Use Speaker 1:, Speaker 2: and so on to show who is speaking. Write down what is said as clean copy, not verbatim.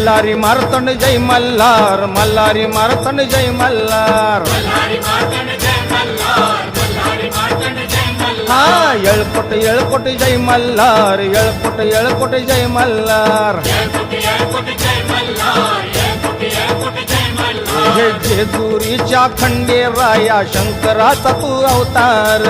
Speaker 1: मल्हारी मार्तंड जय मल्हार, मल्हारी मार्तंड जय मल्हार. हा येळकोट येळकोट जय मल्हार, येळकोट येळकोट जय मल्हार. हे जेजुरीच्या खंडेराया शंकराचा तू अवतार.